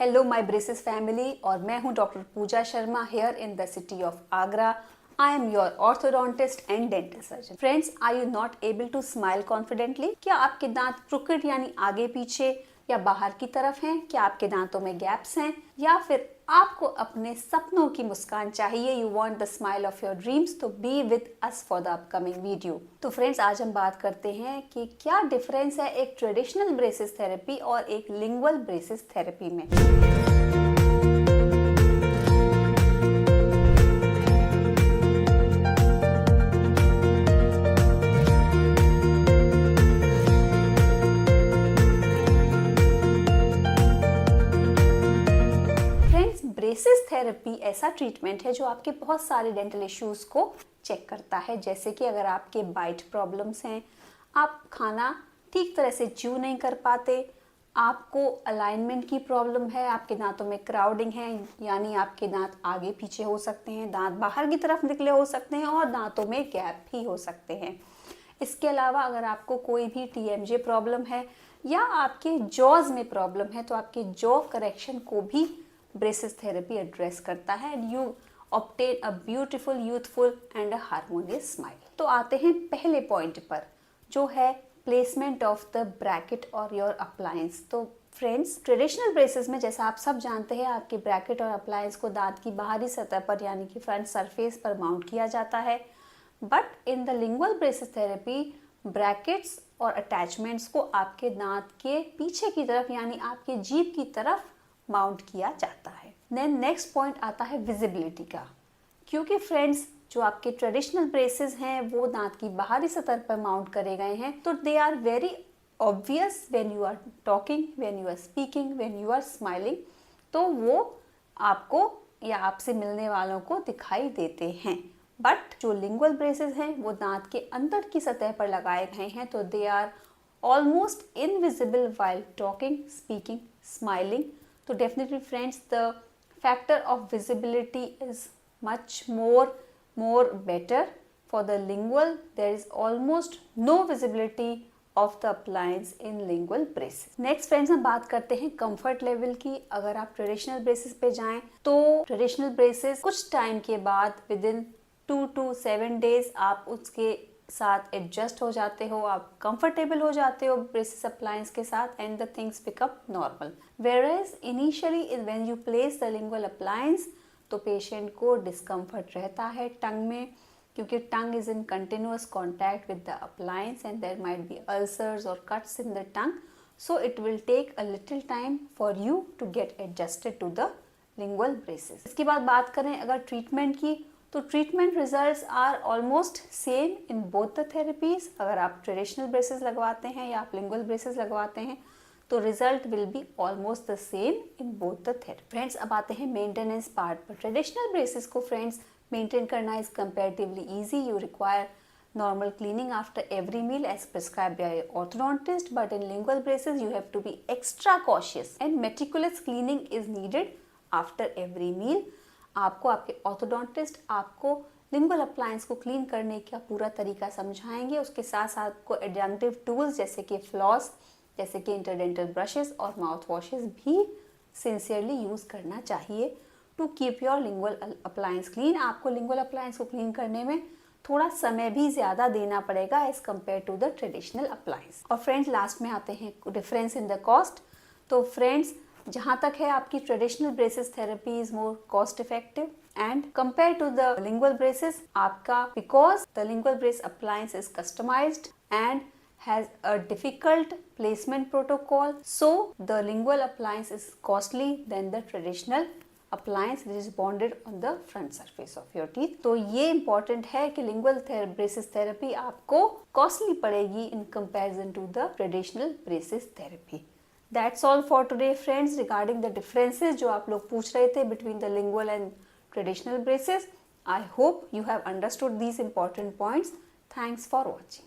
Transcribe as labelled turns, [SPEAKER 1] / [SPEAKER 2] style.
[SPEAKER 1] Hello my braces family, और मैं हूं doctor Pooja Sharma here in the city of Agra. I am your orthodontist and dental surgeon. Friends, are you not able to smile confidently? क्या आपके दांत crooked यानी आगे पीछे या बाहर की तरफ हैं? क्या आपके दांतों में गैप्स हैं? या फिर आपको अपने सपनों की मुस्कान चाहिए? You want the smile of your dreams? तो be with us for the upcoming video. तो फ्रेंड्स, आज हम बात करते हैं कि क्या डिफरेंस है एक ट्रेडिशनल ब्रेसेस थेरेपी और एक लिंगुअल ब्रेसेस थेरेपी में. ब्रेसेस थेरेपी ऐसा ट्रीटमेंट है जो आपके बहुत सारे डेंटल इश्यूज को चेक करता है, जैसे कि अगर आपके बाइट प्रॉब्लम्स हैं, आप खाना ठीक तरह से च्यू नहीं कर पाते, आपको अलाइनमेंट की प्रॉब्लम है, आपके दांतों में क्राउडिंग है यानी आपके दांत आगे पीछे हो सकते हैं, दांत बाहर की तरफ निकले हो सकते हैं और दांतों में गैप भी हो सकते हैं. इसके अलावा अगर आपको कोई भी TMJ प्रॉब्लम है या आपके जॉज में प्रॉब्लम है तो आपके जॉ करेक्शन को भी ब्रेसेस थेरेपी एड्रेस करता है and you obtain a beautiful, youthful and a harmonious smile. तो आते हैं पहले पॉइंट पर, जो है प्लेसमेंट ऑफ द ब्रैकेट और योर अप्लायंस. तो फ्रेंड्स, ट्रेडिशनल ब्रेसेस में जैसा आप सब जानते हैं, आपके ब्रैकेट और अप्लायंस को दांत की बाहरी सतह पर यानी कि फ्रंट सरफेस पर माउंट किया जाता है. But in the lingual braces therapy, brackets और अटैचमेंट्स को आपके दांत के पीछे की तरफ यानी आपके जीभ की तरफ माउंट किया जाता है. देन नेक्स्ट पॉइंट आता है विजिबिलिटी का, क्योंकि फ्रेंड्स जो आपके ट्रेडिशनल ब्रेसेस हैं वो दांत की बाहरी सतह पर माउंट करे गए हैं, तो they are very obvious when you are talking, when you are speaking, when you are smiling. तो वो आपको या आपसे मिलने वालों को दिखाई देते हैं. बट जो लिंगुअल ब्रेसेस हैं वो दांत के अंदर की सतह पर लगाए गए हैं, तो they are almost invisible while talking, speaking, smiling. So definitely friends, the factor of visibility is much more better. For the lingual, there is almost no visibility of the appliance in lingual braces. Next friends, हम बात करते हैं comfort level की. अगर आप traditional braces पे जाएं तो traditional braces कुछ टाइम के बाद within 2 to 7 days आप उसके साथ एडजस्ट हो जाते हो, आप कंफर्टेबल हो जाते हो ब्रेसेस अप्लायंस के साथ and the things become normal. Whereas initially when you place the lingual appliance तो पेशेंट को डिस्कम्फर्ट रहता है टंग में, क्योंकि tongue is in continuous contact with the appliance and there might be ulcers और cuts in the tongue. So it will take a little time for you to get adjusted to the lingual braces. इसके बाद बात करें अगर treatment की, तो treatment results are almost same in both the therapies. अगर आप ट्रेडिशनल ब्रेसेस लगवाते हैं या आप लिंगुअल ब्रेसेस लगवाते हैं तो result will be almost the same in both the therapy. Friends, अब आते हैं मेंटेनेंस पार्ट पर. ट्रेडिशनल ब्रेसेस को फ्रेंड्स मेंटेन करना is comparatively easy. You require normal cleaning after every meal as prescribed by your orthodontist, but in lingual braces you have to be extra cautious and meticulous cleaning is needed after every meal. आपको आपके orthodontist आपको lingual appliance को clean करने का पूरा तरीका समझाएंगे. उसके साथ साथ आपको एडजंक्टिव टूल्स जैसे कि फ्लॉस, जैसे कि इंटरडेंटल ब्रशेस और माउथ वॉशेस भी सिंसियरली यूज़ करना चाहिए to keep your lingual appliance clean. आपको लिंगुअल अप्लायंस को क्लीन करने में थोड़ा समय भी ज़्यादा देना पड़ेगा as compare to the traditional appliance. और फ्रेंड्स, लास्ट में आते हैं डिफरेंस इन द कॉस्ट. तो फ्रेंड्स, जहाँ तक है आपकी traditional braces therapy is more cost effective and compare to the lingual braces आपका, because the lingual brace appliance is customized and has a difficult placement protocol, so the lingual appliance is costly than the traditional appliance which is bonded on the front surface of your teeth. तो ये important है कि lingual braces therapy आपको costly पड़ेगी in comparison to the traditional braces therapy. That's all for today friends regarding the differences जो आप लोग पूछ रहे थे between the lingual and traditional braces. I hope you have understood these important points. Thanks for watching.